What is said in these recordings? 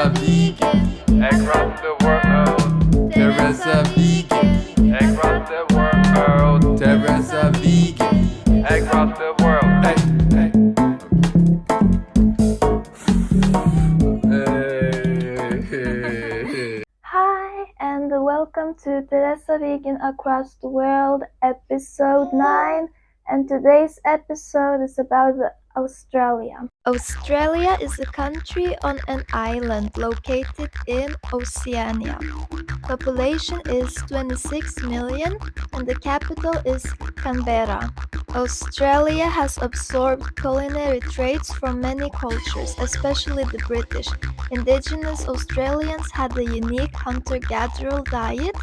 TeresaVegan across the world. TeresaVegan across the world. TeresaVegan across the world. Hey. Hi, and welcome to TeresaVegan Across the World, episode 9. And today's episode is about Australia. Australia is a country on an island located in Oceania. Population is 26 million and the capital is Canberra. Australia has absorbed culinary traits from many cultures, especially the British. Indigenous Australians had a unique hunter-gatherer diet,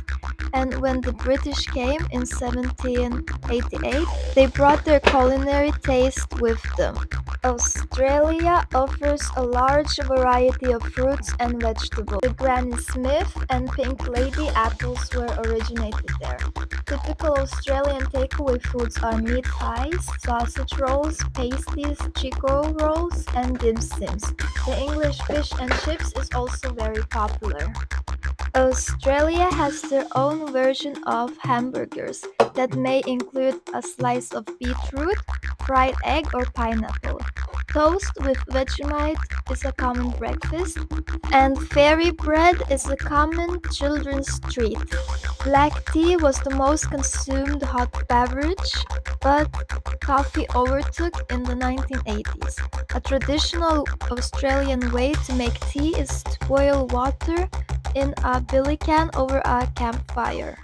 and when the British came in 1788, they brought their culinary taste with them. Australia offers a large variety of fruits and vegetables. The Granny Smith and Pink Lady apples were originated there. Typical Australian takeaway foods are meat pies, sausage rolls, pasties, chico rolls, and dim sims. The English fish and chips is also very popular. Australia has their own version of hamburgers that may include a slice of beetroot, fried egg, or pineapple. Toast with Vegemite is a common breakfast, and fairy bread is a common children's treat. Black tea was the most consumed hot beverage, but coffee overtook in the 1980s. A traditional Australian way to make tea is to boil water in a billy-can over a campfire.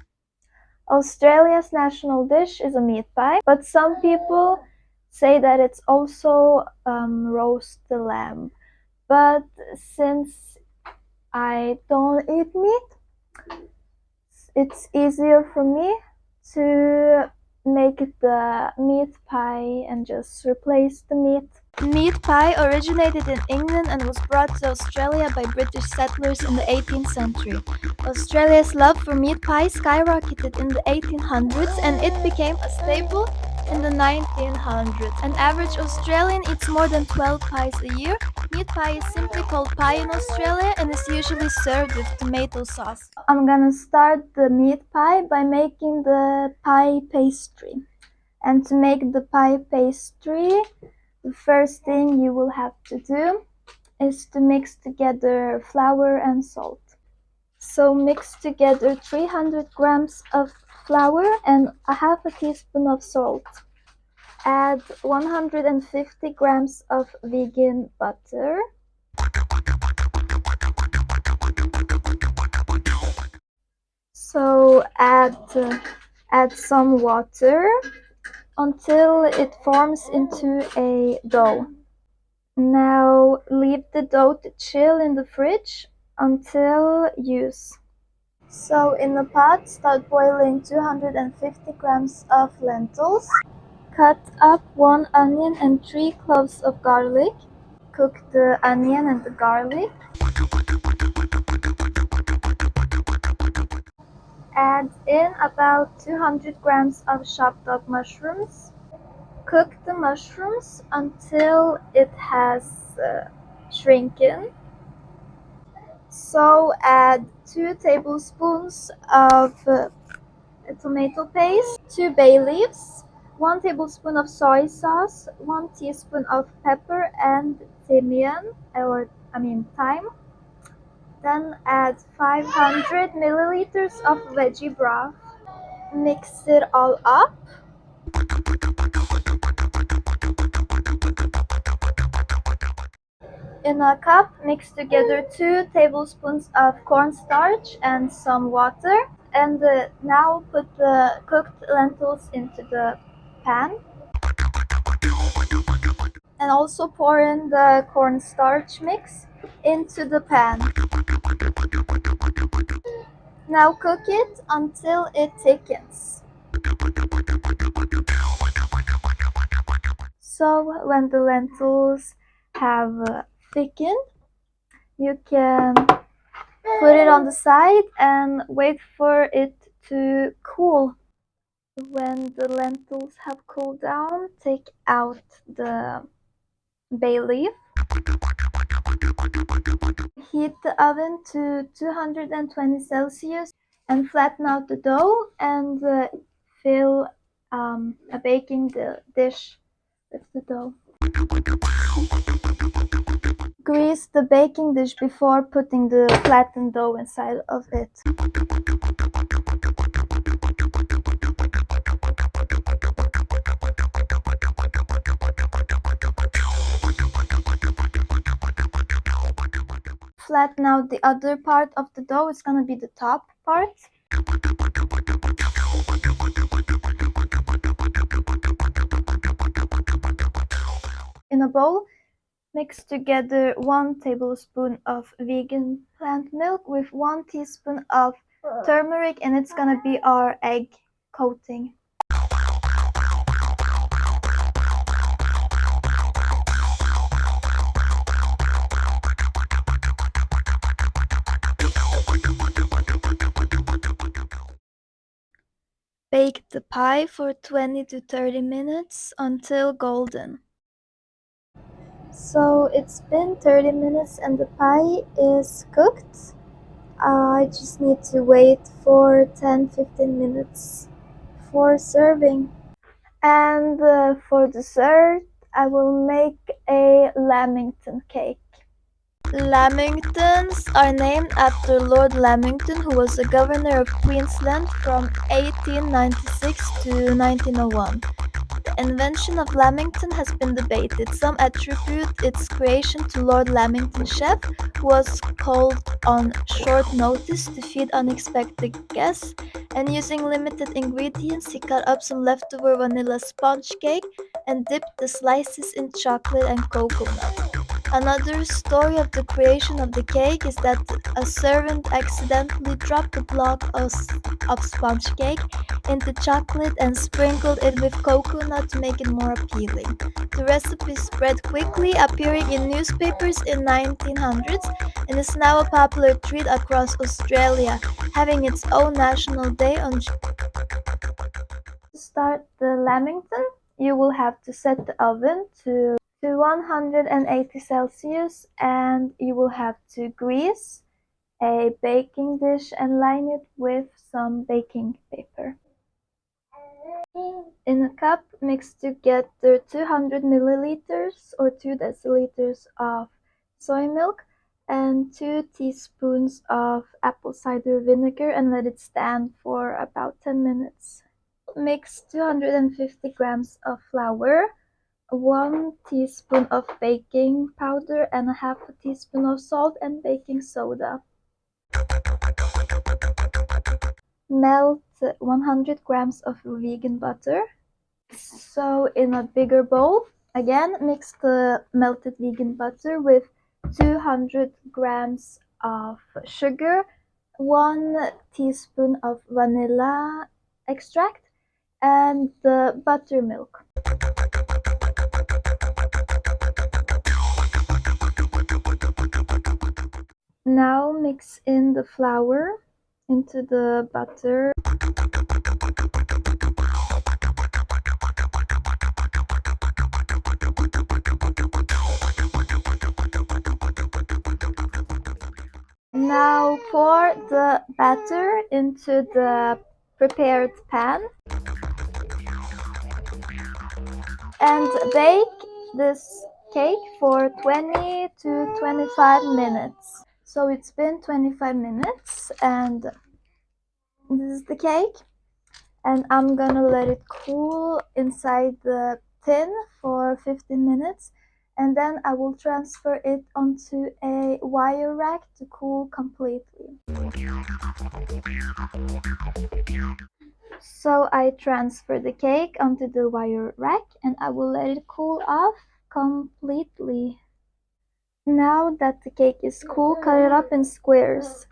Australia's national dish is a meat pie, but some people say that it's also roast the lamb. But since I don't eat meat, it's easier for me to make the meat pie and just replace the meat. Meat pie originated in England and was brought to Australia by British settlers in the 18th century. Australia's love for meat pie skyrocketed in the 1800s and it became a staple in the 1900s. An average Australian eats more than 12 pies a year. Meat pie is simply called pie in Australia and is usually served with tomato sauce. I'm gonna start the meat pie by making the pie pastry. And to make the pie pastry, the first thing you will have to do is to mix together flour and salt. So mix together 300 grams of flour and a half a teaspoon of salt. Add 150 grams of vegan butter. So add some water until it forms into a dough. Now leave the dough to chill in the fridge until use. So in the pot, start boiling 250 grams of lentils. Cut up 1 onion and 3 cloves of garlic. Cook the onion and the garlic. Add in about 200 grams of chopped up mushrooms. Cook the mushrooms until it has shrunken. So add 2 tablespoons of tomato paste, 2 bay leaves, 1 tablespoon of soy sauce, 1 teaspoon of pepper and thyme. Then add 500 milliliters of veggie broth. Mix it all up. In a cup, mix together 2 tablespoons of cornstarch and some water. And now put the cooked lentils into the pan. And also pour in the cornstarch mix into the pan. Now cook it until it thickens. So when the lentils have thickened, you can put it on the side and wait for it to cool. When the lentils have cooled down, take out the bay leaf. Heat the oven to 220 Celsius and flatten out the dough and fill a baking dish with the dough. Grease the baking dish before putting the flattened dough inside of it. Flatten out the other part of the dough. It's gonna be the top part. In a bowl, mix together 1 tablespoon of vegan plant milk with 1 teaspoon of turmeric, and it's gonna be our egg coating. Bake the pie for 20 to 30 minutes until golden. So it's been 30 minutes and the pie is cooked. I just need to wait for 10-15 minutes for serving. And for dessert, I will make a Lamington cake. Lamingtons are named after Lord Lamington, who was the governor of Queensland from 1896 to 1901. The invention of Lamington has been debated. Some attribute its creation to Lord Lamington's chef, who was called on short notice to feed unexpected guests, and using limited ingredients, he cut up some leftover vanilla sponge cake and dipped the slices in chocolate and coconut. Another story of the creation of the cake is that a servant accidentally dropped a block of sponge cake into chocolate and sprinkled it with coconut to make it more appealing. The recipe spread quickly, appearing in newspapers in 1900s, and is now a popular treat across Australia, having its own national day on June. To start the Lamington, you will have to set the oven to 180 Celsius, and you will have to grease a baking dish and line it with some baking paper. In a cup, mix together 200 milliliters or 2 deciliters of soy milk and 2 teaspoons of apple cider vinegar and let it stand for about 10 minutes. Mix 250 grams of flour, 1 teaspoon of baking powder and a half a teaspoon of salt and baking soda. Melt 100 grams of vegan butter. So in a bigger bowl, again mix the melted vegan butter with 200 grams of sugar, 1 teaspoon of vanilla extract, and the buttermilk. Now mix in the flour into the butter. Now pour the batter into the prepared pan and bake this cake for 20 to 25 minutes. So it's been 25 minutes and this is the cake, and I'm gonna let it cool inside the tin for 15 minutes, and then I will transfer it onto a wire rack to cool completely. So I transfer the cake onto the wire rack and I will let it cool off completely. Now that the cake is cool, cut it up in squares.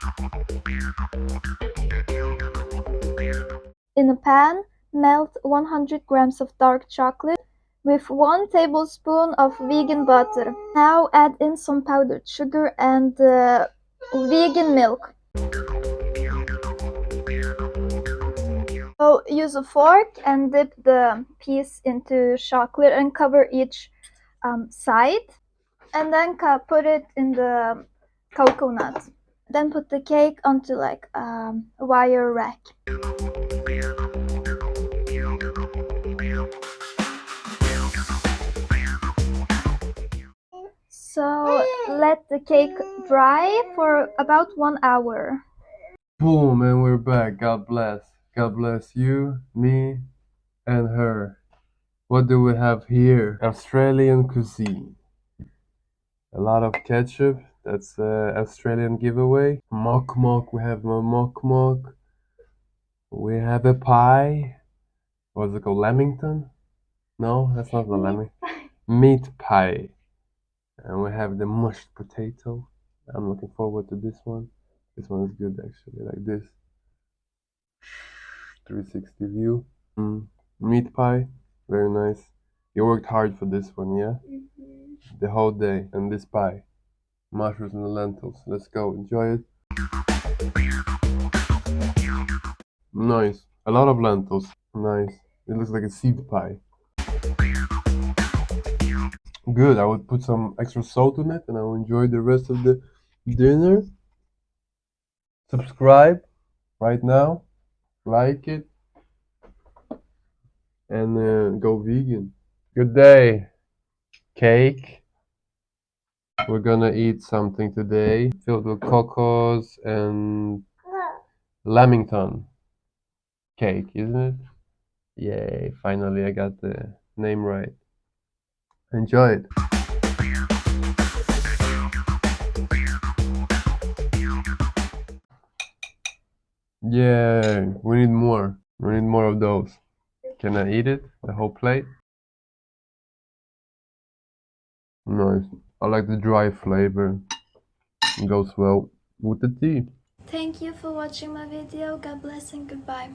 In a pan, melt 100 grams of dark chocolate with 1 tablespoon of vegan butter. Now add in some powdered sugar and vegan milk. So use a fork and dip the piece into chocolate and cover each side. And then put it in the coconut. Then put the cake onto like a wire rack. So let the cake dry for about 1 hour. Boom, and we're back. God bless. God bless you, me, and her. What do we have here? Australian cuisine. A lot of ketchup. That's Australian giveaway. Mock mock. We have a mock mock. We have a pie. What's it called? Lamington? No, that's not the laming. Meat pie. And we have the mashed potato. I'm looking forward to this one. This one is good actually, like this. 360 view. Meat pie. Very nice. You worked hard for this one, yeah? The whole day. And this pie. Mushrooms and the lentils. Let's go. Enjoy it. Nice. A lot of lentils. Nice. It looks like a seed pie. Good. I would put some extra salt on it and I will enjoy the rest of the dinner. Subscribe right now. Like it. And go vegan. Good day. Cake. We're gonna eat something today filled with cocos and Lamington cake, isn't it? Yay, finally I got the name right. Enjoy it. Yeah, we need more. We need more of those. Can I eat it? The whole plate? Nice. I like the dry flavor. It goes well with the tea. Thank you for watching my video. God bless and goodbye.